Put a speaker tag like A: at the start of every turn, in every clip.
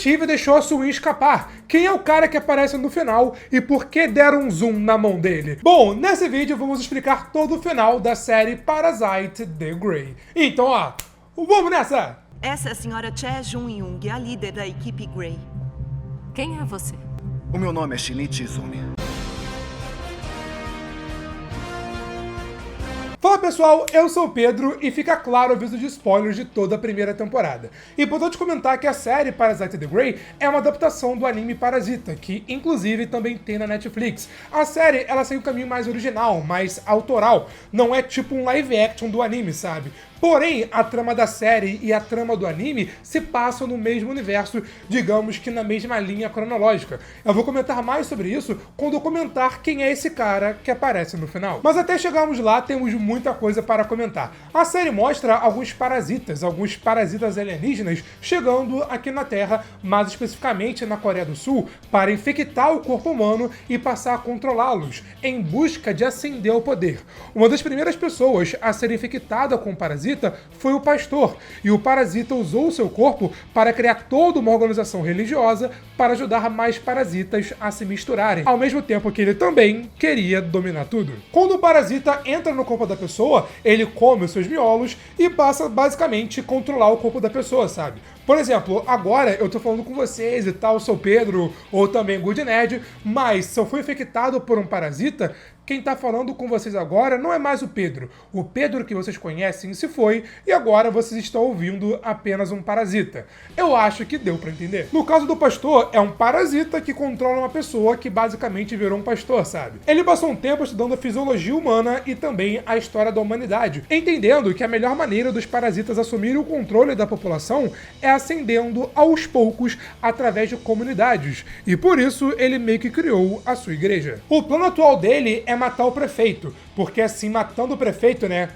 A: detetive deixou a Suin escapar? Quem é o cara que aparece no final e por que deram um zoom na mão dele? Bom, nesse vídeo vamos explicar todo o final da série Parasite The Grey. Então, ó, vamos nessa!
B: Essa é a senhora Che Jun-young, a líder da equipe Grey.
C: Quem é você?
D: O meu nome é Shinichi Izumi.
A: Fala pessoal, eu sou o Pedro e fica claro o aviso de spoilers de toda a primeira temporada. E importante comentar que a série Parasite The Grey é uma adaptação do anime Parasita, que inclusive também tem na Netflix. A série, ela segue um caminho mais original, mais autoral, não é tipo um live action do anime, sabe? Porém, a trama da série e a trama do anime se passam no mesmo universo, digamos que na mesma linha cronológica. Eu vou comentar mais sobre isso quando eu comentar quem é esse cara que aparece no final. Mas até chegarmos lá, temos muita coisa para comentar. A série mostra alguns parasitas alienígenas chegando aqui na Terra, mais especificamente na Coreia do Sul, para infectar o corpo humano e passar a controlá-los, em busca de ascender ao poder. Uma das primeiras pessoas a ser infectada com o parasita foi o pastor, e o parasita usou o seu corpo para criar toda uma organização religiosa para ajudar mais parasitas a se misturarem, ao mesmo tempo que ele também queria dominar tudo. Quando o parasita entra no corpo da pessoa, ele come os seus miolos e passa basicamente a controlar o corpo da pessoa, sabe? Por exemplo, agora eu tô falando com vocês e tal, sou Pedro, ou também Good Nerd, mas se eu fui infectado por um parasita, quem tá falando com vocês agora não é mais o Pedro. O Pedro que vocês conhecem se foi, e agora vocês estão ouvindo apenas um parasita. Eu acho que deu pra entender. No caso do pastor, é um parasita que controla uma pessoa que basicamente virou um pastor, sabe? Ele passou um tempo estudando a fisiologia humana e também a história da humanidade, entendendo que a melhor maneira dos parasitas assumirem o controle da população é ascendendo aos poucos através de comunidades, e por isso ele meio que criou a sua igreja. O plano atual dele é matar o prefeito, porque assim, matando o prefeito, né,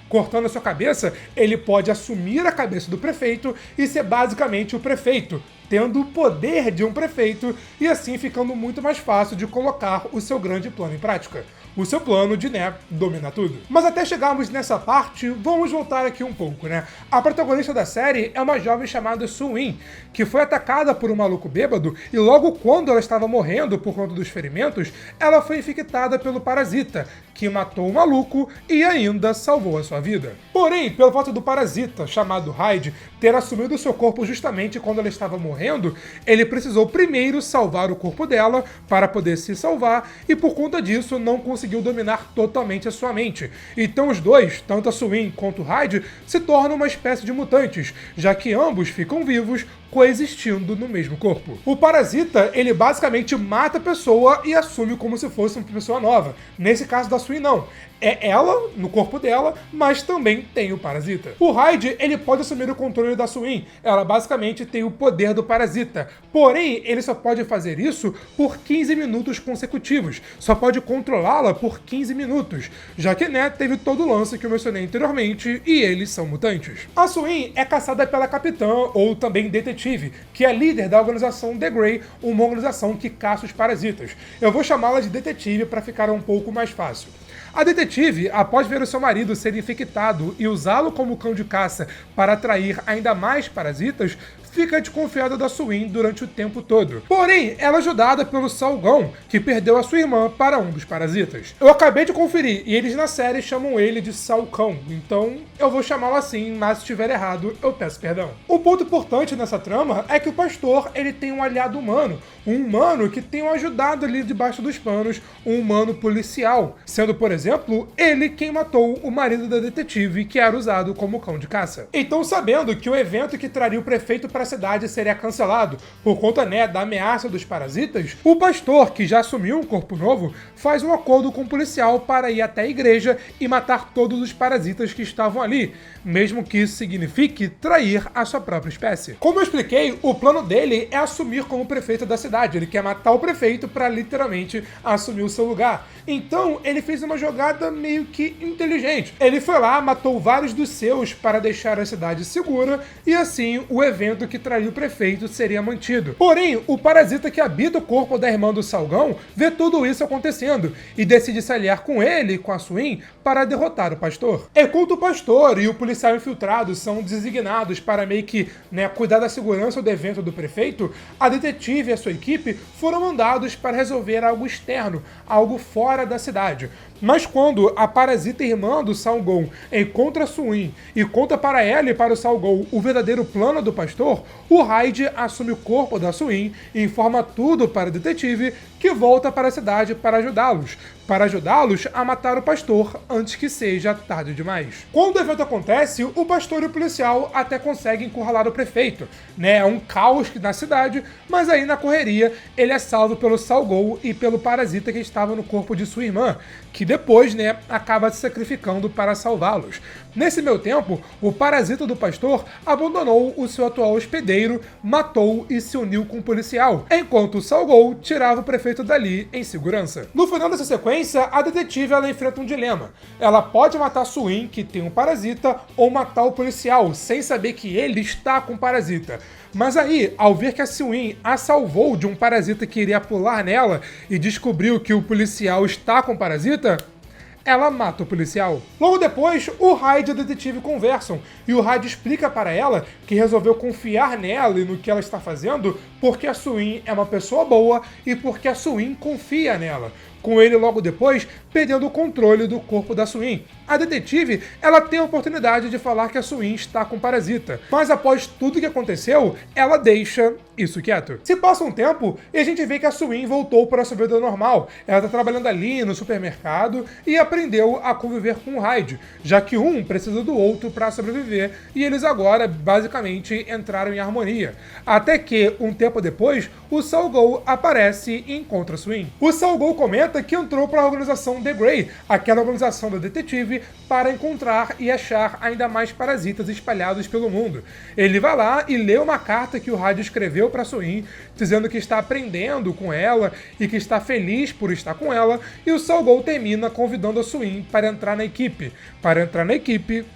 A: cortando a sua cabeça, ele pode assumir a cabeça do prefeito e ser basicamente o prefeito, tendo o poder de um prefeito e assim ficando muito mais fácil de colocar o seu grande plano em prática. O seu plano de, né, dominar tudo. Mas até chegarmos nessa parte, vamos voltar aqui um pouco, né? A protagonista da série é uma jovem chamada Suin, que foi atacada por um maluco bêbado e logo quando ela estava morrendo por conta dos ferimentos, ela foi infectada pelo parasita, que matou o maluco e ainda salvou a sua vida. Porém, pelo fato do parasita, chamado Hyde, ter assumido seu corpo justamente quando ela estava morrendo, ele precisou primeiro salvar o corpo dela para poder se salvar e por conta disso não conseguiu dominar totalmente a sua mente. Então os dois, tanto a Suin quanto o Hyde, se tornam uma espécie de mutantes, já que ambos ficam vivos coexistindo no mesmo corpo. O parasita, ele basicamente mata a pessoa e assume como se fosse uma pessoa nova. Nesse caso da Suin, não. É ela, no corpo dela, mas também tem o parasita. O Hyde, ele pode assumir o controle da Suin. Ela basicamente tem o poder do parasita. Porém, ele só pode fazer isso por 15 minutos consecutivos. Só pode controlá-la por 15 minutos. Já que, né, teve todo o lance que eu mencionei anteriormente e eles são mutantes. A Suin é caçada pela capitã, ou também detetive, que é líder da organização The Grey, uma organização que caça os parasitas. Eu vou chamá-la de detetive para ficar um pouco mais fácil. A detetive, após ver o seu marido ser infectado e usá-lo como cão de caça para atrair ainda mais parasitas, fica desconfiada da Suin durante o tempo todo. Porém, ela é ajudada pelo Salgão, que perdeu a sua irmã para um dos parasitas. Eu acabei de conferir, e eles na série chamam ele de Salcão, então eu vou chamá-lo assim, mas se estiver errado, eu peço perdão. O ponto importante nessa trama é que o pastor, ele tem um aliado humano, um humano que tem o ajudado ali debaixo dos panos, um humano policial, sendo, por exemplo, ele quem matou o marido da detetive, que era usado como cão de caça. Então, sabendo que o evento que traria o prefeito para a cidade seria cancelado por conta, né, da ameaça dos parasitas, o pastor, que já assumiu um corpo novo, faz um acordo com o policial para ir até a igreja e matar todos os parasitas que estavam ali, mesmo que isso signifique trair a sua própria espécie. Como eu expliquei, o plano dele é assumir como prefeito da cidade. Ele quer matar o prefeito para literalmente assumir o seu lugar. Então, ele fez uma jogada meio que inteligente. Ele foi lá, matou vários dos seus para deixar a cidade segura e assim o evento que traiu o prefeito seria mantido. Porém, o parasita que habita o corpo da irmã do Salgão vê tudo isso acontecendo e decide se aliar com ele e com a Suin para derrotar o pastor. Enquanto o pastor e o policial infiltrado são designados para meio que cuidar da segurança do evento do prefeito, a detetive e a sua equipe foram mandados para resolver algo externo, algo fora da cidade. Mas quando a parasita irmã do Salgão encontra a Suin e conta para ela e para o Salgão o verdadeiro plano do pastor, o Hyde assume o corpo da Suin e informa tudo para o detetive, que volta para a cidade para ajudá-los a matar o pastor antes que seja tarde demais. Quando o evento acontece, o pastor e o policial até conseguem encurralar o prefeito, É um caos na cidade, mas aí na correria ele é salvo pelo Salgão e pelo parasita que estava no corpo de sua irmã, que depois, acaba se sacrificando para salvá-los. Nesse meio tempo, o parasita do pastor abandonou o seu atual hospedeiro, matou e se uniu com o policial, enquanto o Salgão tirava o prefeito dali em segurança. No final dessa sequência, a detetive ela enfrenta um dilema. Ela pode matar Suin, que tem um parasita, ou matar o policial, sem saber que ele está com o parasita. Mas aí, ao ver que a Suin a salvou de um parasita que iria pular nela e descobriu que o policial está com o parasita, ela mata o policial. Logo depois, o Hyde e o detetive conversam, e o Hyde explica para ela que resolveu confiar nela e no que ela está fazendo porque a Suin é uma pessoa boa e porque a Suin confia nela, com ele logo depois perdendo o controle do corpo da Suin. A detetive, ela tem a oportunidade de falar que a Suin está com parasita, mas após tudo que aconteceu, ela deixa isso quieto. Se passa um tempo e a gente vê que a Suin voltou para a sua vida normal. Ela está trabalhando ali no supermercado e aprendeu a conviver com o Hyde, já que um precisa do outro para sobreviver, e eles agora basicamente entraram em harmonia. Até que, um tempo depois, o Salgão aparece e encontra a Suin. O Salgão comenta que entrou para a organização The Grey, aquela organização da detetive, para encontrar e achar ainda mais parasitas espalhados pelo mundo. Ele vai lá e lê uma carta que o Hyde escreveu para Suin, dizendo que está aprendendo com ela e que está feliz por estar com ela, e o Salgão termina convidando a Suin para entrar na equipe.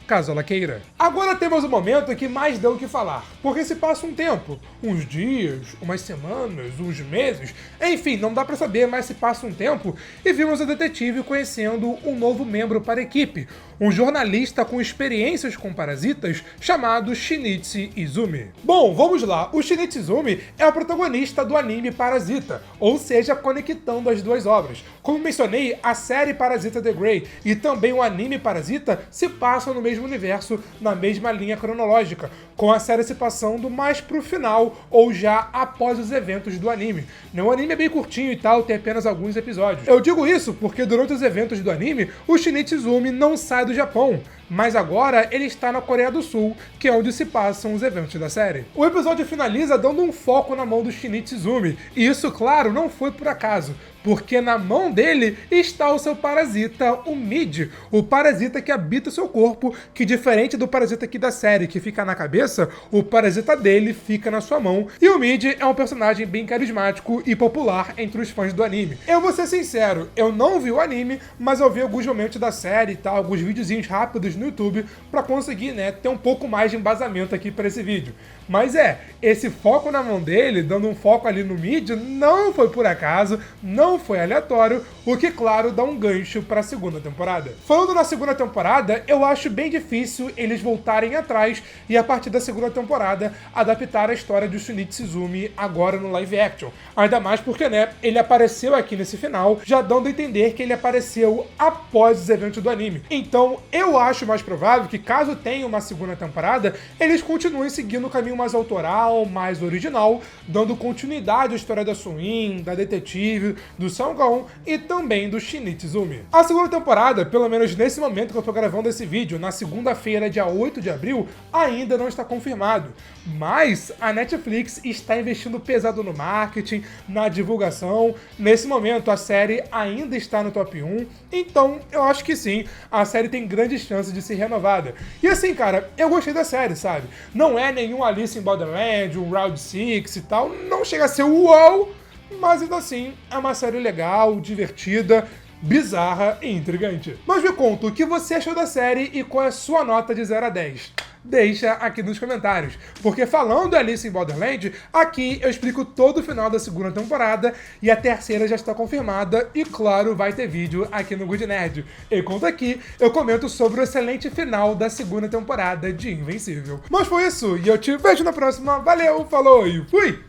A: Caso ela queira. Agora temos o momento que mais deu o que falar, porque se passa um tempo, uns dias, umas semanas, uns meses, enfim, não dá pra saber, mas se passa um tempo, e vimos a detetive conhecendo um novo membro para a equipe, um jornalista com experiências com parasitas chamado Shinichi Izumi. Bom, vamos lá, o Shinichi Izumi é o protagonista do anime Parasita, ou seja, conectando as duas obras. Como mencionei, a série Parasita The Grey e também o anime Parasita se passam no mesmo universo, na mesma linha cronológica, com a série se passando mais pro final ou já após os eventos do anime. O anime é bem curtinho e tal, tem apenas alguns episódios. Eu digo isso porque durante os eventos do anime, o Shinichi Izumi não sai do Japão, mas agora ele está na Coreia do Sul, que é onde se passam os eventos da série. O episódio finaliza dando um foco na mão do Shinichi Izumi, e isso, claro, não foi por acaso, porque na mão dele está o seu parasita, o Mid, o parasita que habita o seu corpo, que diferente do parasita aqui da série, que fica na cabeça, o parasita dele fica na sua mão, e o Mid é um personagem bem carismático e popular entre os fãs do anime. Eu vou ser sincero, eu não vi o anime, mas eu vi alguns momentos da série e tal, alguns videozinhos rápidos no YouTube, pra conseguir, ter um pouco mais de embasamento aqui para esse vídeo. Mas esse foco na mão dele, dando um foco ali no Mid, não foi por acaso, não foi aleatório, o que, claro, dá um gancho para a segunda temporada. Falando na segunda temporada, eu acho bem difícil eles voltarem atrás e, a partir da segunda temporada, adaptar a história do Shinichi Izumi agora no live action. Ainda mais porque, ele apareceu aqui nesse final, já dando a entender que ele apareceu após os eventos do anime. Então, eu acho mais provável que, caso tenha uma segunda temporada, eles continuem seguindo o caminho mais autoral, mais original, dando continuidade à história da Suin, da detetive, do Salgão e também do Shinichi Izumi. A segunda temporada, pelo menos nesse momento que eu tô gravando esse vídeo, na segunda-feira, dia 8 de abril, ainda não está confirmado. Mas a Netflix está investindo pesado no marketing, na divulgação. Nesse momento, a série ainda está no top 1, então eu acho que sim, a série tem grandes chances de ser renovada. E assim, cara, eu gostei da série, sabe? Não é nenhum Alice in Borderland, um Round 6 e tal, não chega a ser uau, mas ainda assim é uma série legal, divertida, bizarra e intrigante. Mas me conta, o que você achou da série e qual é a sua nota de 0 a 10? deixa aqui nos comentários. Porque falando Alice in Borderland, aqui eu explico todo o final da segunda temporada e a terceira já está confirmada e, claro, vai ter vídeo aqui no Good Nerd. Enquanto aqui eu comento sobre o excelente final da segunda temporada de Invencível. Mas foi isso, e eu te vejo na próxima. Valeu, falou e fui!